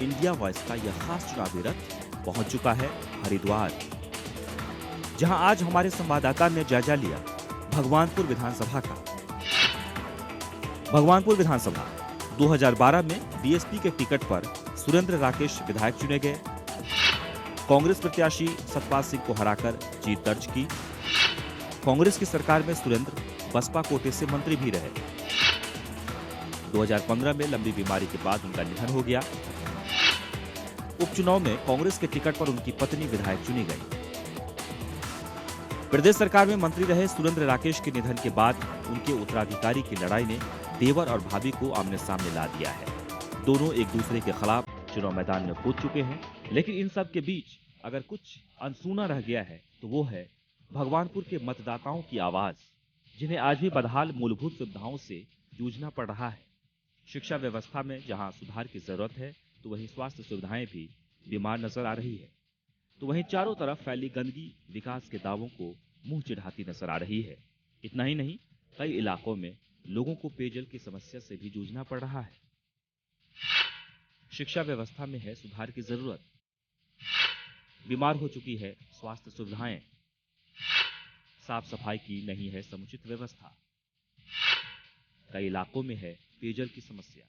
India voice का यह खास चुनावी रथ पहुंच चुका है हरिद्वार, जहां आज हमारे संवाददाता ने जायजा लिया भगवानपुर विधानसभा का। भगवानपुर विधानसभा 2012 में बीएसपी के टिकट पर सुरेंद्र राकेश विधायक चुने गए। कांग्रेस प्रत्याशी सतपाल सिंह को हराकर जीत दर्ज की। कांग्रेस की सरकार में सुरेंद्र बसपा कोटे से मंत्री भी रहे। 2015 में लंबी बीमारी के बाद उनका निधन हो गया। उपचुनाव में कांग्रेस के टिकट पर उनकी पत्नी विधायक चुनी गई। प्रदेश सरकार में मंत्री रहे सुरेंद्र राकेश के निधन के बाद उनके उत्तराधिकारी की लड़ाई ने देवर और भाभी को आमने सामने ला दिया है। दोनों एक दूसरे के खिलाफ चुनाव मैदान में कूद चुके हैं, लेकिन इन सब के बीच अगर कुछ अनसुना रह गया है तो वो है भगवानपुर के मतदाताओं की आवाज, जिन्हें आज भी बदहाल मूलभूत सुविधाओं से जूझना पड़ रहा है। शिक्षा व्यवस्था में जहां सुधार की जरूरत है, तो वहीं स्वास्थ्य सुविधाएं भी बीमार नजर आ रही है। तो वहीं चारों तरफ फैली गंदगी विकास के दावों को मुंह चिढ़ाती नजर आ रही है। इतना ही नहीं, कई इलाकों में लोगों को पेयजल की समस्या से भी जूझना पड़ रहा है। शिक्षा व्यवस्था में है सुधार की जरूरत, बीमार हो चुकी है स्वास्थ्य सुविधाएं, साफ सफाई की नहीं है समुचित व्यवस्था, कई इलाकों में है पेयजल की समस्या।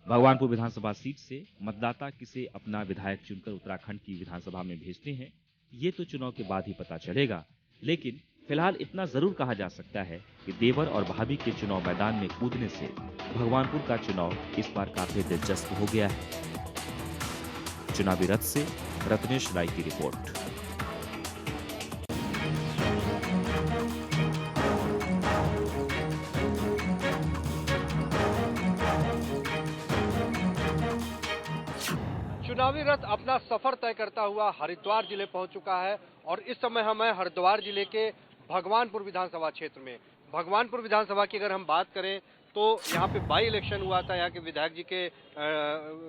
भगवानपुर विधानसभा सीट से मतदाता किसे अपना विधायक चुनकर उत्तराखंड की विधानसभा में भेजते हैं, ये तो चुनाव के बाद ही पता चलेगा। लेकिन फिलहाल इतना जरूर कहा जा सकता है कि देवर और भाभी के चुनाव मैदान में कूदने से भगवानपुर का चुनाव इस बार काफी दिलचस्प हो गया है। चुनावी रथ से रत्नेश राय की रिपोर्ट। चुनावी रथ अपना सफर तय करता हुआ हरिद्वार जिले पहुंच चुका है और इस समय हम हैं हरिद्वार जिले के भगवानपुर विधानसभा क्षेत्र में। भगवानपुर विधानसभा की अगर हम बात करें तो यहाँ पे बाई इलेक्शन हुआ था यहाँ के विधायक जी के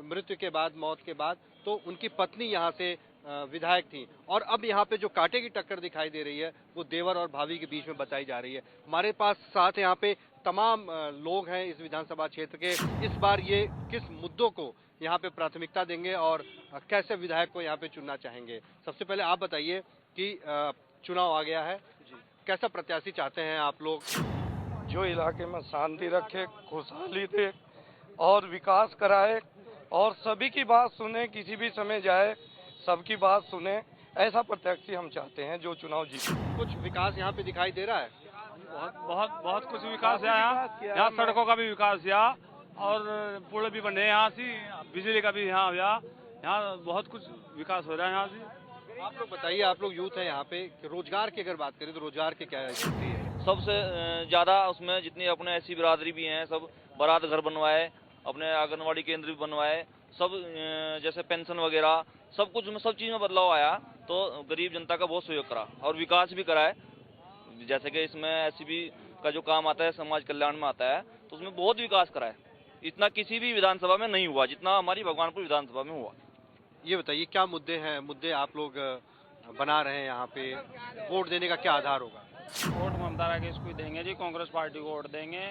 मृत्यु के बाद, मौत के बाद, तो उनकी पत्नी यहाँ से विधायक थी और अब यहाँ पे जो कांटे की टक्कर दिखाई दे रही है वो देवर और भाभी के बीच में बताई जा रही है। हमारे पास साथ यहाँ पे तमाम लोग हैं इस विधानसभा क्षेत्र के। इस बार ये किस मुद्दों को यहाँ पे प्राथमिकता देंगे और कैसे विधायक को यहाँ पे चुनना चाहेंगे। सबसे पहले आप बताइए कि चुनाव आ गया है, कैसा प्रत्याशी चाहते हैं आप लोग? जो इलाके में शांति रखे, खुशहाली दे और विकास कराए और सभी की बात सुने, किसी भी समय जाए सबकी बात सुने, ऐसा प्रत्याशी हम चाहते हैं जो चुनाव जीते। कुछ विकास यहाँ पे दिखाई दे रहा है? बहुत कुछ विकास है यहाँ सड़कों का भी विकास किया और पुल भी बने यहाँ से, बिजली का भी यहाँ बहुत कुछ विकास हो रहा है यहाँ से। आप लोग बताइए, आप लोग यूथ है यहाँ पे, रोजगार की अगर बात करें तो रोजगार की क्या स्थिति है? सबसे ज़्यादा उसमें जितनी अपने ऐसी बिरादरी भी हैं सब बारात घर बनवाए, अपने आंगनवाड़ी केंद्र भी बनवाए, सब जैसे पेंशन वगैरह सब कुछ में, सब चीज़ में बदलाव आया तो गरीब जनता का बहुत सहयोग करा और विकास भी कराए। जैसे कि इसमें एससीबी का जो काम आता है समाज कल्याण में आता है तो उसमें बहुत विकास करा है। इतना किसी भी विधानसभा में नहीं हुआ जितना हमारी भगवानपुर विधानसभा में हुआ। ये बताइए क्या मुद्दे हैं, मुद्दे आप लोग बना रहे हैं यहाँ पे, वोट देने का क्या आधार होगा? वोट ममता राकेश को देंगे जी, कांग्रेस पार्टी को वोट देंगे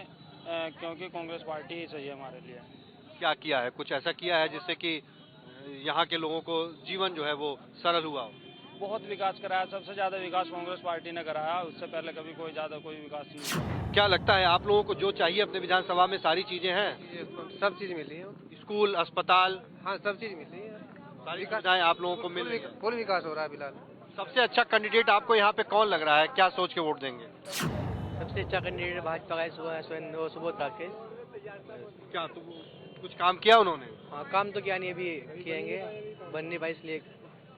क्योंकि कांग्रेस पार्टी ही सही है हमारे लिए। क्या किया है, कुछ ऐसा किया है जिससे कि यहाँ के लोगों को जीवन जो है वो सरल हुआ हो? बहुत विकास कराया, सबसे ज्यादा विकास कांग्रेस पार्टी ने कराया, उससे पहले कभी कोई विकास नहीं हुआ। क्या लगता है आप लोगों को जो चाहिए अपने विधानसभा में सारी चीजें हैं? सब चीज मिली है, स्कूल, अस्पताल, हाँ सब चीज मिली है, सारी सुविधाएं आप लोगों को मिल रही है? फुल विकास हो रहा है फिलहाल। सबसे अच्छा कैंडिडेट आपको यहाँ पे कौन लग रहा है, क्या सोच के वोट देंगे? सबसे अच्छा कैंडिडेट भाजपा का सुबोध राकेश। क्या तो कुछ काम किया उन्होंने? हाँ काम तो क्या नहीं, अभी किएंगे, बनने भाई इसलिए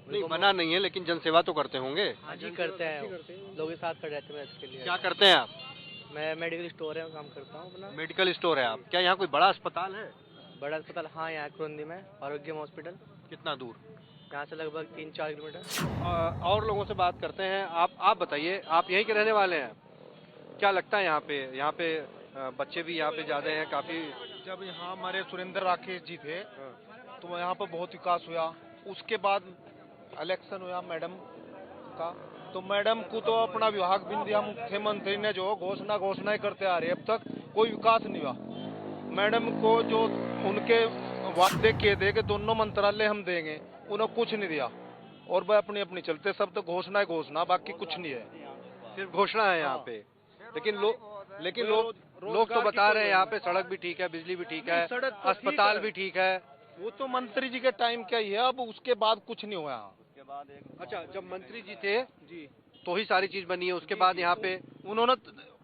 नहीं मना नहीं है, लेकिन जनसेवा तो करते होंगे। हाँ जी करते हैं, लोगों के साथ खड़े रहते हैं इसके लिए। क्या करते हैं आप? मैं मेडिकल स्टोर है काम करता हूँ अपना। मेडिकल स्टोर है आप? क्या यहाँ कोई बड़ा अस्पताल है? बड़ा अस्पताल हाँ यहाँ कुरंदी में आरोग्यम हॉस्पिटल। कितना दूर? यहाँ से लगभग 3-4 किलोमीटर। और लोगों से बात करते हैं। आप बताइए, आप यहीं के रहने वाले हैं, क्या लगता है यहाँ पे बच्चे भी यहाँ पे ज्यादा हैं काफी? जब यहाँ हमारे सुरेंद्र राकेश जी थे तो यहाँ पर बहुत विकास हुआ। उसके बाद इलेक्शन हुआ मैडम का, तो मैडम को तो अपना विभाग भी नहीं दिया। मुख्यमंत्री ने जो घोषणाएं करते आ रहे, अब तक कोई विकास नहीं हुआ। मैडम को जो उनके वादे किए थे कि दोनों मंत्रालय हम देंगे, उन्होंने कुछ नहीं दिया और वह अपनी अपनी चलते, सब तो घोषणा है घोषणा, बाकी कुछ नहीं है। सिर्फ घोषणा है यहाँ पे, लेकिन लोग तो बता रहे हैं यहाँ पे सड़क भी ठीक है, बिजली भी ठीक है, सड़क तो ठीक अस्पताल है। भी ठीक है। वो तो मंत्री जी के टाइम का ही है, अब उसके बाद कुछ नहीं हुआ यहाँ। अच्छा, जब मंत्री जी थे जी, तो ही सारी चीज बनी है, उसके बाद यहाँ पे उन्होंने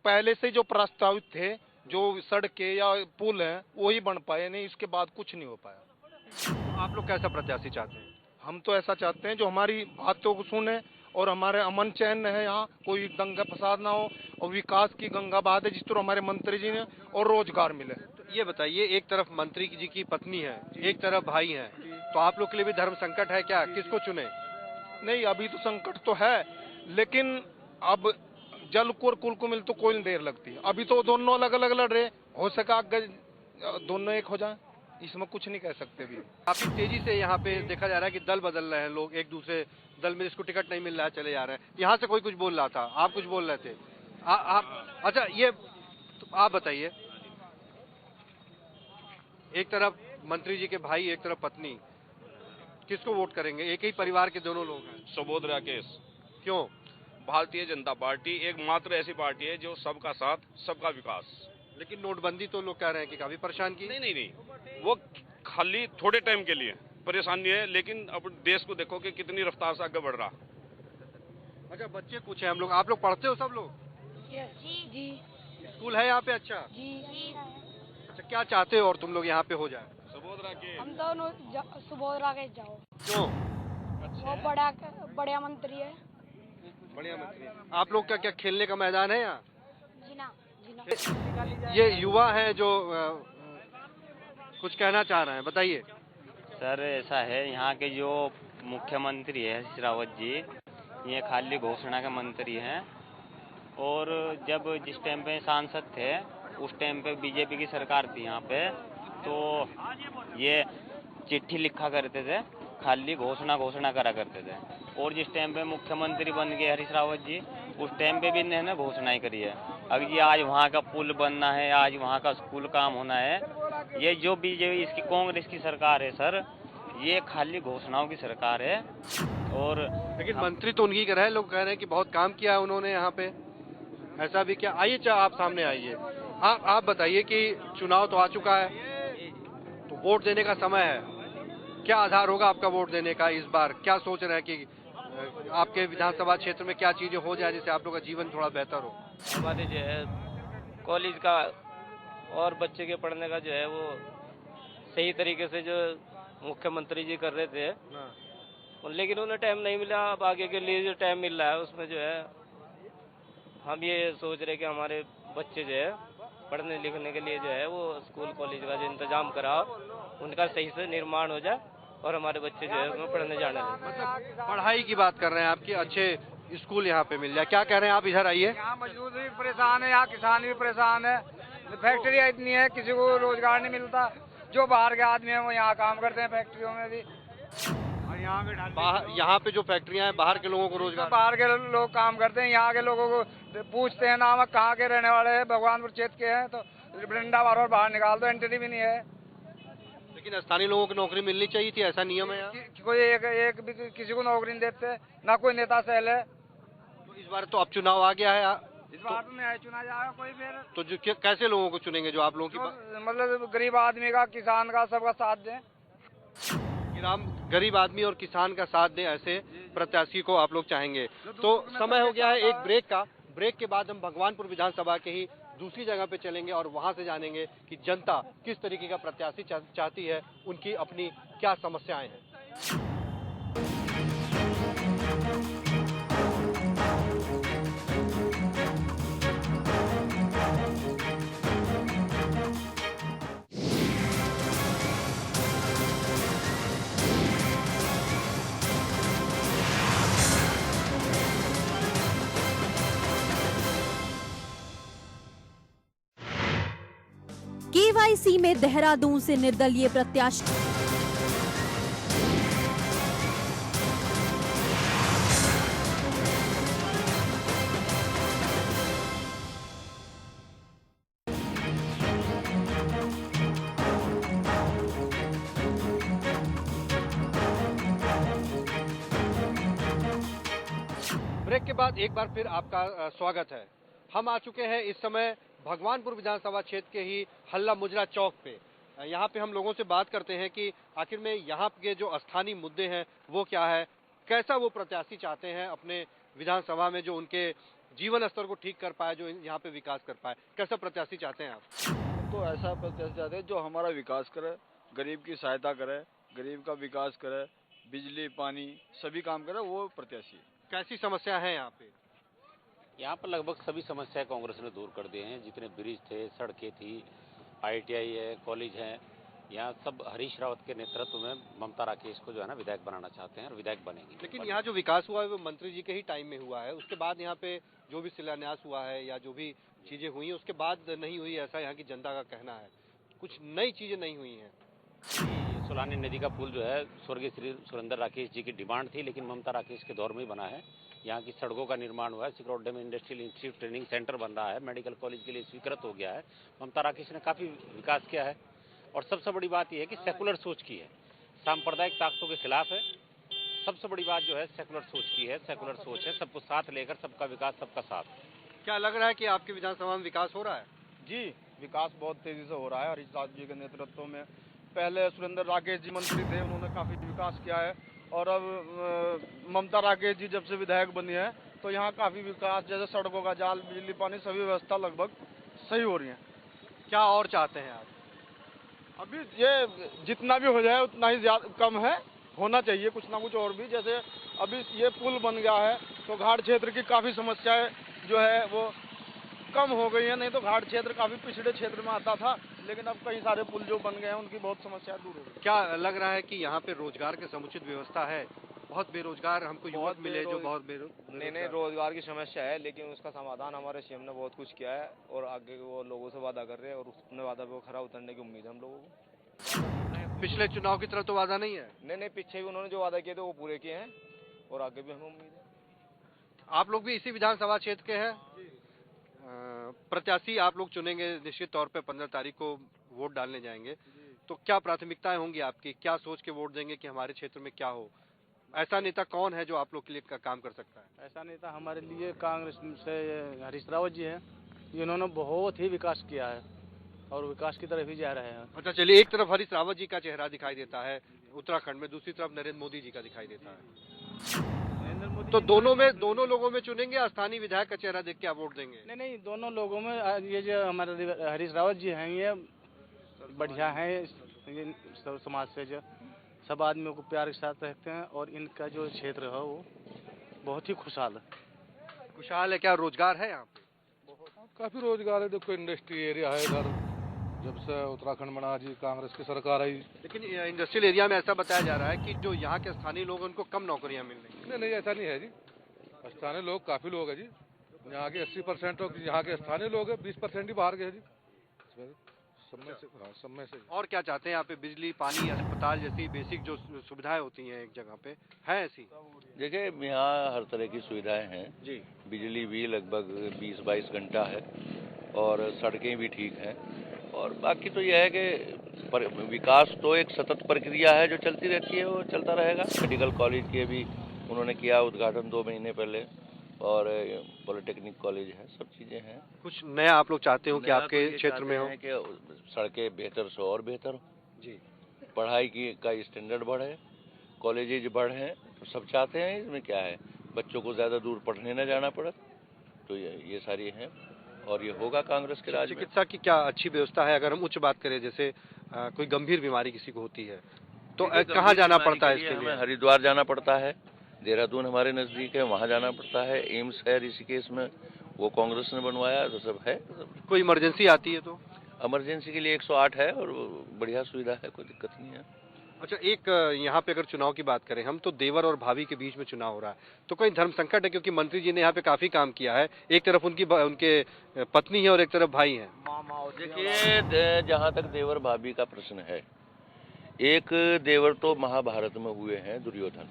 पहले से जो प्रस्तावित थे, जो सड़कें या पुल हैं, वही बन पाए, नहीं इसके बाद कुछ नहीं हो पाया। आप लोग कैसा प्रत्याशी चाहते हैं? हम तो ऐसा चाहते हैं जो हमारी बातों को सुने और हमारे अमन चैन है, यहाँ कोई दंगा फसाद ना हो और विकास की गंगा बहा दे जिस तरह हमारे मंत्री जी ने, और रोजगार मिले। ये बताइए, एक तरफ मंत्री जी की पत्नी है, एक तरफ भाई हैं, तो आप लोग के लिए भी धर्म संकट है क्या? किसको चुने? नहीं, अभी तो संकट तो है, लेकिन अब जल को और कुल को मिल तो कोई नहीं देर लगती। अभी तो दोनों अलग अलग लड़ रहे, हो सका आगे दोनों एक हो जाए, इसमें कुछ नहीं कह सकते भी। काफी तेजी से यहाँ पे देखा जा रहा है कि दल बदल रहे हैं लोग, एक दूसरे दल में जिसको टिकट नहीं मिल रहा है चले जा रहे हैं। यहाँ से कोई कुछ बोल रहा था, आप कुछ बोल रहे थे, आप अच्छा ये तो आप बताइए, एक तरफ मंत्री जी के भाई, एक तरफ पत्नी, किसको वोट करेंगे? एक ही परिवार के दोनों लोग हैं। सुबोध राकेश। क्यों? भारतीय जनता पार्टी एकमात्र ऐसी पार्टी है जो सबका साथ सबका विकास। लेकिन नोटबंदी तो लोग कह रहे हैं कि काफी परेशान की। नहीं, वो खाली थोड़े टाइम के लिए परेशानी है, लेकिन अब देश को देखो कि कितनी रफ्तार से आगे बढ़ रहा। अच्छा, बच्चे कुछ हैं हम लोग, आप लोग पढ़ते हो सब लोग? जी जी स्कूल है यहाँ पे? अच्छा जी। अच्छा, क्या चाहते हो और तुम लोग यहाँ पे हो जाए? सुबोध राकेश। हम दोनों सुबोध राकेश जाओ, क्यों? वो बढ़िया मंत्री है। बढ़िया मंत्री। आप लोग का क्या खेलने का मैदान है यहाँ? जीना जीना। ये युवा है जो कुछ कहना चाह रहे हैं, बताइए। सर ऐसा है, यहाँ के जो मुख्यमंत्री है हरीश रावत जी, ये खाली घोषणा के मंत्री हैं, और जब जिस टाइम पे सांसद थे उस टाइम पे बीजेपी की सरकार थी यहाँ पे, तो ये चिट्ठी लिखा करते थे, खाली घोषणा करा करते थे। और जिस टाइम पे मुख्यमंत्री बन गए हरीश रावत जी, उस टाइम पे भी इन्होंने घोषणाएं करी है। अब ये आज वहाँ का पुल बनना है, आज वहाँ का स्कूल काम होना है, ये जो बीजेपी इसकी कांग्रेस की सरकार है सर, ये खाली घोषणाओं की सरकार है। और लेकिन मंत्री तो उनकी रहे, लोग कह रहे हैं कि बहुत काम किया है उन्होंने यहाँ पे, ऐसा भी क्या? आइए, चाहे आप सामने आइए, आप बताइए कि चुनाव तो आ चुका है, तो वोट देने का समय है, क्या आधार होगा आपका वोट देने का इस बार? क्या सोच रहे हैं कि आपके विधानसभा क्षेत्र में क्या चीजें हो जाए जिससे आप लोग का जीवन थोड़ा बेहतर हो? हमारे जो है कॉलेज का और बच्चे के पढ़ने का जो है वो सही तरीके से जो मुख्यमंत्री जी कर रहे थे, लेकिन उन्हें टाइम नहीं मिला। अब आगे के लिए जो टाइम मिल रहा है उसमें जो है हम ये सोच रहे कि हमारे बच्चे जो है पढ़ने लिखने के लिए जो है वो स्कूल कॉलेज का जो इंतजाम करा, उनका सही से निर्माण हो जाए और हमारे बच्चे जो है उसमें पढ़ने जाने लगे। मतलब पढ़ाई की बात कर रहे हैं आपकी, अच्छे स्कूल यहाँ पे मिल जाए। क्या कह रहे हैं आप? इधर आइए। यहाँ मजदूर भी परेशान है, यहाँ किसान भी परेशान है, फैक्ट्रियाँ इतनी है, किसी को रोजगार नहीं मिलता। जो बाहर के आदमी हैं वो यहाँ काम करते हैं फैक्ट्रियों में भी, और यहाँ पे जो फैक्ट्रियाँ हैं, बाहर के लोगों को रोजगार, बाहर के लोग काम करते हैं। यहाँ के लोगों को पूछते हैं नाम कहाँ के रहने वाले हैं, भगवानपुर क्षेत्र के हैं, तो डंडा मारो और बाहर निकाल दो, एंट्री भी नहीं है। लेकिन स्थानीय लोगों को नौकरी मिलनी चाहिए थी, ऐसा नियम है यहाँ। कोई एक भी किसी को नौकरी नहीं देते, ना कोई नेता सहल है। तो इस बार तो अब चुनाव आ गया है, इस बार तो नहीं चुना जाएगा कोई, फिर तो जो कैसे लोगों को चुनेंगे? जो आप लोगों की मतलब गरीब आदमी का, किसान का, सबका साथ दें। गरीब आदमी और किसान का साथ दें, ऐसे प्रत्याशी को आप लोग चाहेंगे। तो समय हो गया है एक ब्रेक का। ब्रेक के बाद हम भगवानपुर विधानसभा के ही दूसरी जगह पे चलेंगे और वहां से जानेंगे कि जनता किस तरीके का प्रत्याशी चाहती है, उनकी अपनी क्या समस्याएं हैं। केवाईसी में देहरादून से निर्दलीय प्रत्याशी ब्रेक के बाद एक बार फिर आपका स्वागत है। हम आ चुके हैं इस समय भगवानपुर विधानसभा क्षेत्र के ही हल्ला मुजरा चौक पे। यहाँ पे हम लोगों से बात करते हैं कि आखिर में यहाँ के जो स्थानीय मुद्दे हैं वो क्या है, कैसा वो प्रत्याशी चाहते हैं अपने विधानसभा में जो उनके जीवन स्तर को ठीक कर पाए, जो यहाँ पे विकास कर पाए। कैसा प्रत्याशी चाहते हैं आप? तो ऐसा प्रत्याशी चाहते हैं जो हमारा विकास करे, गरीब की सहायता करे, गरीब का विकास करे, बिजली पानी सभी काम करे, वो प्रत्याशी है। कैसी समस्या है यहाँ पे? यहाँ पर लगभग सभी समस्याएं कांग्रेस ने दूर कर दिए हैं। जितने ब्रिज थे, सड़कें थी, ITI है, कॉलेज हैं, यहाँ सब हरीश रावत के नेतृत्व में ममता राकेश को जो है ना विधायक बनाना चाहते हैं और विधायक बनेंगे। लेकिन यहाँ जो विकास हुआ है वो मंत्री जी के ही टाइम में हुआ है, उसके बाद यहाँ पे जो भी शिलान्यास हुआ है या जो भी चीजें हुई हैं उसके बाद नहीं हुई, ऐसा यहाँ की जनता का कहना है। कुछ नई चीजें नहीं हुई हैं। सुलानी नदी का पुल जो है स्वर्गीय श्री सुरेंद्र राकेश जी की डिमांड थी, लेकिन ममता राकेश के दौर में ही बना है। यहाँ की सड़कों का निर्माण हुआ है, सिकरौडे में इंडस्ट्रियल इंस्टीट्यूट ट्रेनिंग सेंटर बन रहा है, मेडिकल कॉलेज के लिए स्वीकृत हो गया है। ममता राकेश ने काफ़ी विकास किया है और सबसे बड़ी बात यह है कि सेकुलर सोच की है, सांप्रदायिक ताकतों के खिलाफ है। सबसे बड़ी बात जो है सेकुलर सोच की है, सेकुलर सोच है, सबको साथ लेकर सबका विकास सबका साथ। क्या लग रहा है कि आपकी विधानसभा में विकास हो रहा है? जी, विकास बहुत तेजी से हो रहा है हरीश रावत जी के नेतृत्व में। पहले सुरेंद्र राकेश जी मंत्री थे, उन्होंने काफी विकास किया है और अब ममता राकेश जी जब से विधायक बनी है तो यहाँ काफी विकास, जैसे सड़कों का जाल, बिजली पानी सभी व्यवस्था लगभग सही हो रही है। क्या और चाहते हैं आप? अभी ये जितना भी हो जाए उतना ही ज्यादा कम है, होना चाहिए कुछ ना कुछ और भी। जैसे अभी ये पुल बन गया है तो घाट क्षेत्र की काफी समस्याएं जो है वो कम हो गई है। नहीं तो घाट क्षेत्र काफी पिछड़े क्षेत्र में आता था, लेकिन अब कई सारे पुल जो बन गए हैं उनकी बहुत समस्या दूर हो गई। क्या लग रहा है कि यहाँ पे रोजगार की समुचित व्यवस्था है? बहुत बेरोजगार हमको युवक मिले जो बहुत नहीं, रोजगार की समस्या है, लेकिन उसका समाधान हमारे सीएम ने बहुत कुछ किया है और आगे वो लोगों से वादा कर रहे हैं और उसने वादा पे खरा उतरने की उम्मीद है हम लोगों को। पिछले चुनाव की तरह तो वादा नहीं है? नहीं, पीछे भी उन्होंने जो वादा किए थे वो पूरे किए हैं और आगे भी हमें उम्मीद है। आप लोग भी इसी विधानसभा क्षेत्र के हैं? प्रत्याशी आप लोग चुनेंगे निश्चित तौर पे, 15 तारीख को वोट डालने जाएंगे, तो क्या प्राथमिकताएं होंगी आपकी? क्या सोच के वोट देंगे कि हमारे क्षेत्र में क्या हो? ऐसा नेता कौन है जो आप लोग के लिए काम कर सकता है? ऐसा नेता हमारे लिए कांग्रेस से हरीश रावत जी हैं, जिन्होंने बहुत ही विकास किया है और विकास की तरफ ही जा रहे हैं। अच्छा चलिए, एक तरफ हरीश रावत जी का चेहरा दिखाई देता है उत्तराखंड में, दूसरी तरफ नरेंद्र मोदी जी का दिखाई देता है, तो दोनों लोगों में चुनेंगे या स्थानीय विधायक का चेहरा देख के आप वोट देंगे? नहीं, दोनों लोगों में ये जो हमारे हरीश रावत जी हैं ये बढ़िया हैं, ये समाज से जो सब आदमियों को प्यार के साथ रखते हैं और इनका जो क्षेत्र है वो बहुत ही खुशहाल है। खुशहाल है? क्या रोजगार है यहाँ पे? काफी रोजगार है, देखो इंडस्ट्री एरिया है इधर, जब से उत्तराखंड बना जी कांग्रेस की सरकार आई। लेकिन इंडस्ट्रियल एरिया में ऐसा बताया जा रहा है कि जो यहाँ के स्थानीय लोग उनको कम नौकरियाँ मिल रही हैं। नहीं, ऐसा नहीं है जी। स्थानीय लोग काफी लोग है जी, यहाँ के 80% लोग यहाँ के स्थानीय लोग है, 20% ही बाहर के है जी। सब में से। और क्या चाहते हैं यहाँ पे? बिजली पानी अस्पताल जैसी बेसिक जो सुविधाएं होती हैं एक जगह पे है ऐसी? देखिए यहाँ हर तरह की सुविधाएं हैं जी। बिजली भी लगभग 20-22 घंटा है और सड़कें भी ठीक हैं और बाकी तो यह है कि विकास तो एक सतत प्रक्रिया है जो चलती रहती है, वो चलता रहेगा। मेडिकल कॉलेज के भी उन्होंने किया उद्घाटन 2 महीने पहले और पॉलिटेक्निक कॉलेज है, सब चीज़ें हैं। कुछ नया आप लोग चाहते हो कि आपके क्षेत्र में हो? कि सड़कें बेहतर से और बेहतर हो जी, पढ़ाई का स्टैंडर्ड बढ़े, कॉलेजेज बढ़े, तो सब चाहते हैं। इसमें क्या है, बच्चों को ज़्यादा दूर पढ़ने न जाना पड़े, तो ये सारी हैं और ये होगा कांग्रेस के राज में। चिकित्सा की क्या अच्छी व्यवस्था है? अगर हम उच्च बात करें, जैसे कोई गंभीर बीमारी किसी को होती है तो कहाँ जाना पड़ता है इसके लिए? हमें हरिद्वार जाना पड़ता है, देहरादून हमारे नज़दीक है, वहाँ जाना पड़ता है। एम्स है ऋषिकेश में, वो कांग्रेस ने बनवाया, तो सब है। कोई इमरजेंसी आती है तो? इमरजेंसी के लिए 108 है और बढ़िया सुविधा है, कोई दिक्कत नहीं है। अच्छा, एक यहाँ पे अगर चुनाव की बात करें हम, तो देवर और भाभी के बीच में चुनाव हो रहा है, तो कोई धर्म संकट है? क्योंकि मंत्री जी ने यहाँ पे काफी काम किया है, एक तरफ उनके पत्नी है और एक तरफ भाई है। देखिए जहाँ तक देवर भाभी का प्रश्न है, एक देवर तो महाभारत में हुए हैं दुर्योधन,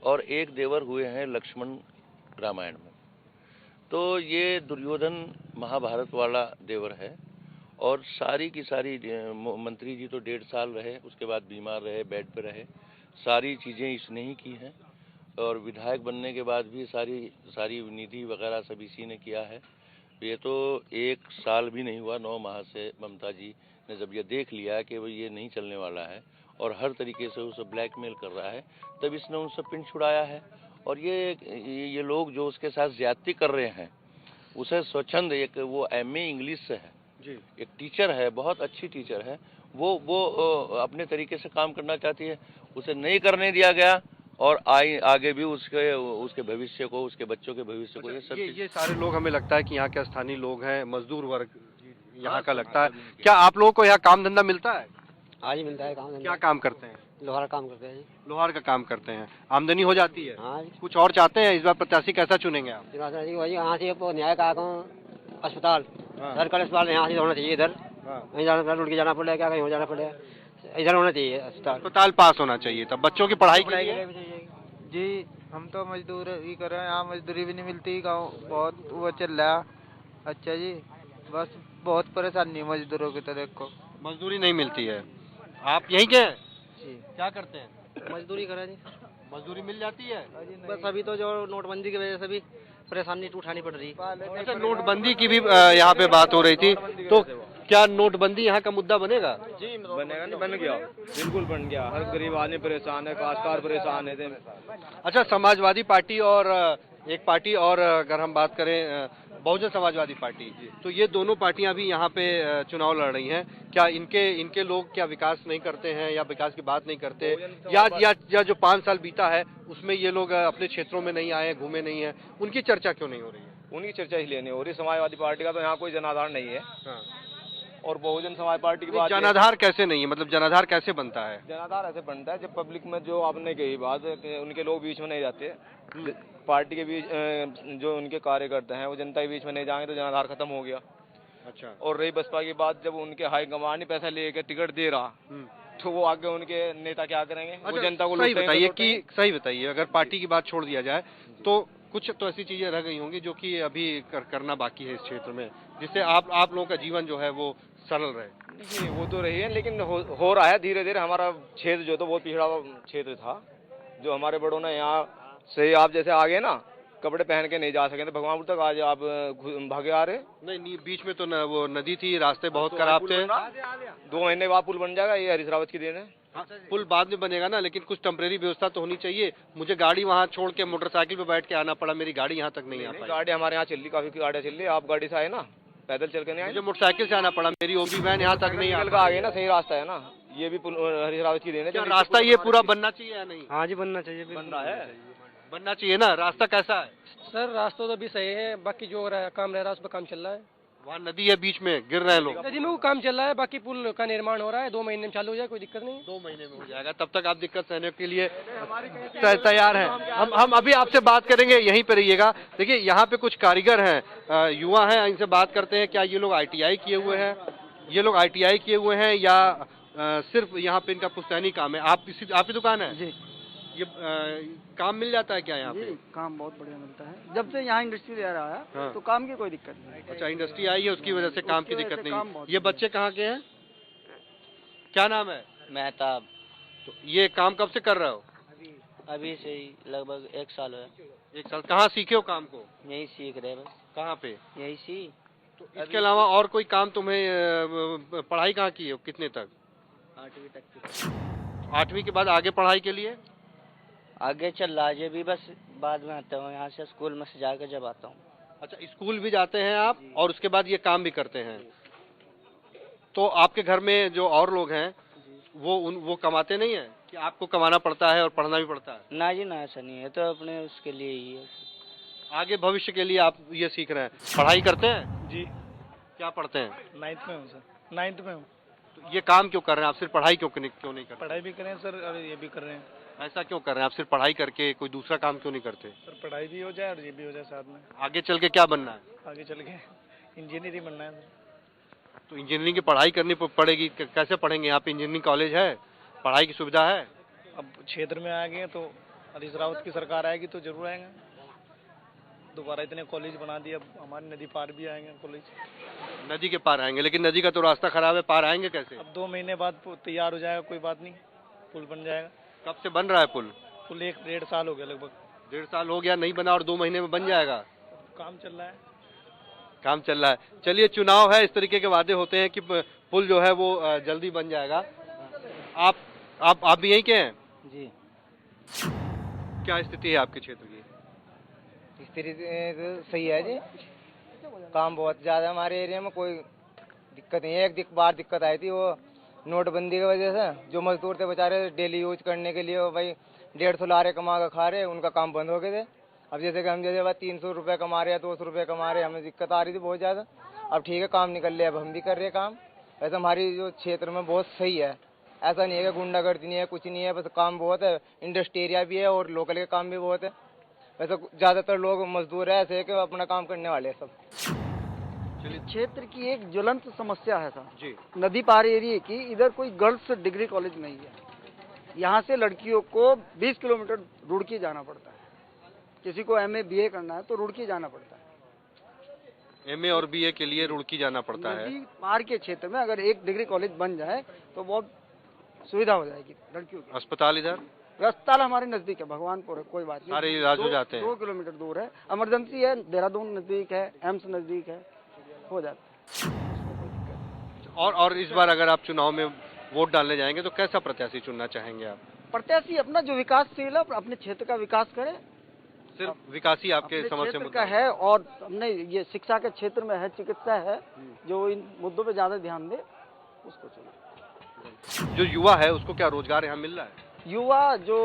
और एक देवर हुए हैं लक्ष्मण रामायण में। तो ये दुर्योधन महाभारत वाला देवर है और सारी की सारी मंत्री जी तो 1.5 साल रहे, उसके बाद बीमार रहे, बेड पे रहे, सारी चीज़ें इसने ही की हैं और विधायक बनने के बाद भी सारी निधि वगैरह सब इसी ने किया है। ये तो 1 साल भी नहीं हुआ, 9 माह से ममता जी ने जब ये देख लिया कि ये नहीं चलने वाला है और हर तरीके से उसे ब्लैकमेल कर रहा है, तब इसने उनसे पिन छुड़ाया है। और ये लोग जो उसके साथ ज्यादती कर रहे हैं, उसे स्वच्छंद, एक वो MA इंग्लिश से है जी, एक टीचर है, बहुत अच्छी टीचर है, वो अपने तरीके से काम करना चाहती है, उसे नहीं करने दिया गया और आगे भी उसके भविष्य को, उसके बच्चों के भविष्य को, ये सारे लोग हमें लगता है कि यहाँ के स्थानीय लोग हैं, मजदूर वर्ग यहाँ का लगता है। क्या आप लोगों को यहाँ काम धंधा मिलता है? हाँ जी मिलता है काम। क्या काम करते हैं? लोहार काम करते हैं जी। लोहार का काम करते हैं, आमदनी हो जाती है? हाँ जी। कुछ और चाहते हैं? इस बार प्रत्याशी कैसा चुनेंगे आप? वही यहाँ से न्याय का अस्पताल, सरकारी अस्पताल यहाँ से होना चाहिए, इधर नहीं जाना, उड़ के जाना पड़ेगा, क्या कहीं हो जाना पड़ेगा, इधर होना चाहिए अस्पताल पास होना चाहिए। तब बच्चों की पढ़ाई के लिए जी हम तो मजदूरी कर रहे हैं, यहाँ मजदूरी भी नहीं मिलती, गाँव बहुत वो चल रहा है। अच्छा जी, बस बहुत परेशानी है मजदूरों की, तो देखो मजदूरी नहीं मिलती है। आप यहीं के हैं? जी। क्या करते हैं? मजदूरी करें जी। मजदूरी मिल जाती है? बस अभी तो जो नोटबंदी की वजह से भी परेशानी उठानी पड़ रही है। अच्छा, नोटबंदी की भी यहाँ पे बात हो रही थी, तो क्या नोटबंदी यहाँ का मुद्दा बनेगा? जी बनेगा, नहीं बन गया, बिल्कुल बन गया। हर गरीब आदमी परेशान है, काश्तकार परेशान है। अच्छा, समाजवादी पार्टी और एक पार्टी और अगर हम बात करें बहुजन समाजवादी पार्टी, तो ये दोनों पार्टियां भी यहाँ पे चुनाव लड़ रही हैं। क्या इनके लोग क्या विकास नहीं करते हैं या विकास की बात नहीं करते, या जो 5 साल बीता है उसमें ये लोग अपने क्षेत्रों में नहीं आए, घूमे नहीं है, उनकी चर्चा क्यों नहीं हो रही है? उनकी चर्चा इसलिए नहीं हो रही, समाजवादी पार्टी का तो यहाँ कोई जनाधार नहीं है। और बहुजन समाज पार्टी की बात, जनाधार कैसे नहीं है? मतलब जनाधार कैसे बनता है? जनाधार ऐसे बनता है जब पब्लिक में, जो आपने कही बात, उनके लोग बीच में नहीं जाते, पार्टी के बीच जो उनके कार्यकर्ता हैं वो जनता के बीच में नहीं जाएंगे तो जनाधार खत्म हो गया। अच्छा। और रही बसपा की बात, जब उनके हाईकमान ही पैसा लेके टिकट दे रहा, तो वो आगे उनके नेता क्या करेंगे? वो जनता को सही बताइए, अगर पार्टी की बात छोड़ दिया जाए तो कुछ तो ऐसी चीजें रह गई होंगी जो कि अभी करना बाकी है इस क्षेत्र में, जिससे आप लोगों का जीवन जो है वो सरल रहे। नहीं, वो तो रही है, लेकिन हो रहा है धीरे धीरे। हमारा क्षेत्र जो तो बहुत पिछड़ा क्षेत्र था, जो हमारे बड़ों ने यहाँ से, आप जैसे आगे ना कपड़े पहन के नहीं जा सके थे भगवानपुर तक, आज आप भागे आ रहे। नहीं, बीच में तो वो नदी थी, रास्ते बहुत खराब थे। 2 महीने बाद पुल बन जाएगा, ये हरीश रावत की देन है। पुल बाद में बनेगा ना, लेकिन कुछ टेम्परेरी व्यवस्था तो होनी चाहिए। मुझे गाड़ी वहाँ छोड़ के मोटरसाइकिल पे बैठ के आना पड़ा, मेरी गाड़ी यहाँ तक नहीं आ पाई। गाड़ी हमारे यहाँ चल रही, काफी गाड़ियाँ चल रही। आप गाड़ी से आए ना, पैदल चल के नहीं आए? मुझे मोटरसाइकिल से आना पड़ा, मेरी ओबी वैन यहाँ तक नहीं आ गई ना, सही रास्ता है ना, ये भी हरीश रावत की देन है। रास्ता ये पूरा बनना चाहिए या नहीं? हाँ जी बनना चाहिए, बन रहा है, बनना चाहिए ना। रास्ता कैसा है सर? रास्ता तो अभी सही है, बाकी जो काम रह रहा है उस पर काम चल रहा है। वहाँ नदी है, बीच में गिर रहे हैं लोग। नदी में वो काम चल रहा है, बाकी पुल का निर्माण हो रहा है, 2 महीने में चालू हो जाए, कोई दिक्कत नहीं। 2 महीने में हो जाएगा, तब तक आप दिक्कत सहने के लिए तैयार हैं। हम अभी आपसे बात करेंगे, यहीं पे रहिएगा। देखिए, यहाँ पे कुछ कारीगर हैं, युवा हैं, इनसे बात करते हैं। क्या ये लोग ITI किए हुए हैं? ये लोग ITI किए हुए हैं या सिर्फ यहाँ पे इनका पुश्तैनी काम है? आपकी दुकान है जी? ये काम मिल जाता है क्या यहाँ पे? काम बहुत बढ़िया मिलता है, जब से यहाँ इंडस्ट्री आ रहा है तो काम की कोई दिक्कत नहीं। अच्छा, इंडस्ट्री आई है, उसकी वजह से काम की दिक्कत नहीं। ये बच्चे कहाँ के हैं? क्या नाम है? मेहताब। तो ये काम कब से कर रहे हो? अभी से ही लगभग 1 साल है। 1 साल। कहाँ सीखे हो काम को? यही सीख रहे बस। कहाँ पे? यही सी। तो इसके अलावा और कोई काम तुम्हें, पढ़ाई कहाँ की हो, कितने तक? 8वीं तक। 8वीं के बाद आगे पढ़ाई के लिए? आगे चल रहा है भी, बस बाद में आता हूँ यहाँ से, स्कूल में से जाकर जब आता हूँ। अच्छा, स्कूल भी जाते हैं आप और उसके बाद ये काम भी करते हैं। तो आपके घर में जो और लोग हैं वो कमाते नहीं है कि आपको कमाना पड़ता है और पढ़ना भी पड़ता है? ना जी ना, ऐसा नहीं है, तो अपने उसके लिए ही है। आगे भविष्य के लिए आप ये सीख रहे हैं, पढ़ाई करते हैं? जी। क्या पढ़ते हैं? 9th में हूँ सर। 9th में हूँ। तो ये काम क्यों कर रहे हैं आप? सिर्फ पढ़ाई क्यों नहीं कर रहे? पढ़ाई भी करें सर और ये भी कर रहे हैं। ऐसा क्यों कर रहे हैं आप? सिर्फ पढ़ाई करके कोई दूसरा काम क्यों नहीं करते? सर पढ़ाई भी हो जाए और ये भी हो जाए साथ में। आगे चल के क्या बनना है? आगे चल के इंजीनियर ही बनना है सर। तो इंजीनियरिंग की पढ़ाई करनी पड़ेगी, कैसे पढ़ेंगे? यहाँ पे इंजीनियरिंग कॉलेज है, पढ़ाई की सुविधा है? अब क्षेत्र में आ गए तो हरीश रावत की सरकार आएगी तो जरूर आएंगे, दोबारा इतने कॉलेज बना दिए, अब हमारी नदी पार भी आएंगे कॉलेज। नदी के पार आएंगे, लेकिन नदी का तो रास्ता खराब है, पार आएंगे कैसे? अब 2 महीने बाद तैयार हो जाएगा, कोई बात नहीं, पुल बन जाएगा। कब से बन रहा है पुल? पुल 1-1.5 साल हो गया लगभग। 1.5 साल हो गया, नहीं बना और 2 महीने में बन जाएगा? काम चल रहा है। काम चल रहा है। चलिए, चुनाव है, इस तरीके के वादे होते हैं कि पुल जो है वो जल्दी बन जाएगा। आप भी यहीं के हैं? जी। क्या स्थिति है आपके क्षेत्र की? स्थिति तो सही है जी, काम बहुत ज़्यादा है हमारे एरिया में, कोई दिक्कत नहीं है। एक बार दिक्कत आई थी, वो नोटबंदी की वजह से जो मजदूर थे बेचारे डेली यूज करने के लिए वो भाई 150 लारे कमा कर खा रहे, उनका काम बंद हो गए थे। अब जैसे कि हम जैसे 300 रुपये कमा रहे हैं, 200 रुपये कमा रहे हैं, हमें दिक्कत आ रही थी बहुत ज़्यादा। अब ठीक है, काम निकल लिया, अब हम भी कर रहे हैं काम। वैसे हमारी जो क्षेत्र में बहुत सही है, ऐसा नहीं है कि गुंडागर्दी नहीं है, कुछ नहीं है, बस काम बहुत है। इंडस्ट्री एरिया भी है और लोकल के काम भी बहुत है। वैसे ज़्यादातर लोग मजदूर है ऐसे कि अपना काम करने वाले हैं सब। क्षेत्र की एक ज्वलंत समस्या है सर जी, नदी पार एरिया की। इधर कोई गर्ल्स डिग्री कॉलेज नहीं है। यहाँ से लड़कियों को 20 किलोमीटर रुड़की जाना पड़ता है। किसी को MA BA करना है तो रुड़की जाना पड़ता है। MA और BA के लिए रुड़की जाना पड़ता है। नदी पार के क्षेत्र में अगर एक डिग्री कॉलेज बन जाए तो बहुत सुविधा हो जाएगी लड़कियों की। अस्पताल इधर? अस्पताल हमारे नजदीक है, भगवानपुर है, कोई बात नहीं, सारे इलाज हो जाते हैं। 2 किलोमीटर दूर है। इमरजेंसी है, देहरादून नजदीक है, एम्स नजदीक है, हो जाता है। और इस बार अगर आप चुनाव में वोट डालने जाएंगे तो कैसा प्रत्याशी चुनना चाहेंगे आप? प्रत्याशी अपना जो विकासशील है, अपने क्षेत्र का विकास करे। सिर्फ विकास ही आपके समझ से क्षेत्र का है, और हमने ये शिक्षा के क्षेत्र में है, चिकित्सा है, जो इन मुद्दों पे ज्यादा ध्यान दे उसको चुना। जो युवा है उसको क्या रोजगार यहाँ मिल रहा है? युवा जो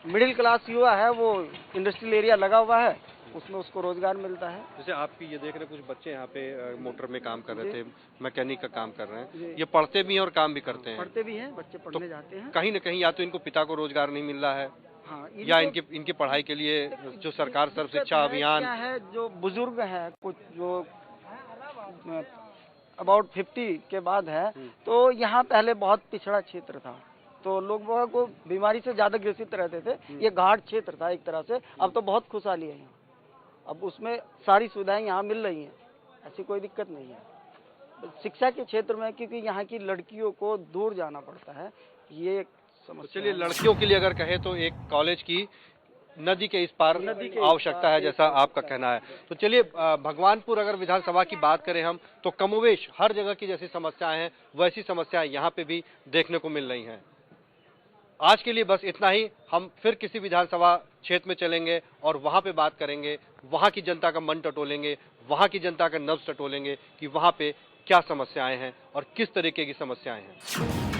मिडिल क्लास युवा है वो इंडस्ट्रियल एरिया लगा हुआ है, उसमें उसको रोजगार मिलता है। जैसे आपकी ये देख रहे कुछ बच्चे यहाँ पे मोटर में काम कर रहे थे, मैकेनिक का काम कर रहे हैं, जी। ये पढ़ते भी हैं और काम भी करते हैं। पढ़ते भी हैं, बच्चे पढ़ने जाते हैं। कहीं न कहीं या तो इनको पिता को रोजगार नहीं मिल रहा है, हाँ, या इनकी पढ़ाई के लिए जो सरकार सर्व शिक्षा अभियान क्या है, जो बुजुर्ग है कुछ जो अबाउट 50 के बाद है, तो यहाँ पहले बहुत पिछड़ा क्षेत्र था, तो लोगों को बीमारी से ज्यादा ग्रसित रहते थे। ये घाट क्षेत्र था एक तरह से, अब तो बहुत खुशहाली है यहाँ। अब उसमें सारी सुविधाएं यहाँ मिल रही हैं, ऐसी कोई दिक्कत नहीं है। शिक्षा के क्षेत्र में क्योंकि यहाँ की लड़कियों को दूर जाना पड़ता है, ये एक समस्या। चलिए, लड़कियों के लिए अगर कहे तो एक कॉलेज की नदी के इस पार आवश्यकता है, जैसा आपका कहना है। तो चलिए, भगवानपुर अगर विधानसभा की बात करें हम तो कमोवेश हर जगह की जैसी समस्याएं हैं वैसी समस्याएं यहाँ पे भी देखने को मिल रही हैं। आज के लिए बस इतना ही। हम फिर किसी विधानसभा क्षेत्र में चलेंगे और वहां पे बात करेंगे, वहां की जनता का मन टटोलेंगे, वहां की जनता का नब्ज टटोलेंगे कि वहां पे क्या समस्याएं हैं और किस तरीके की समस्याएं हैं।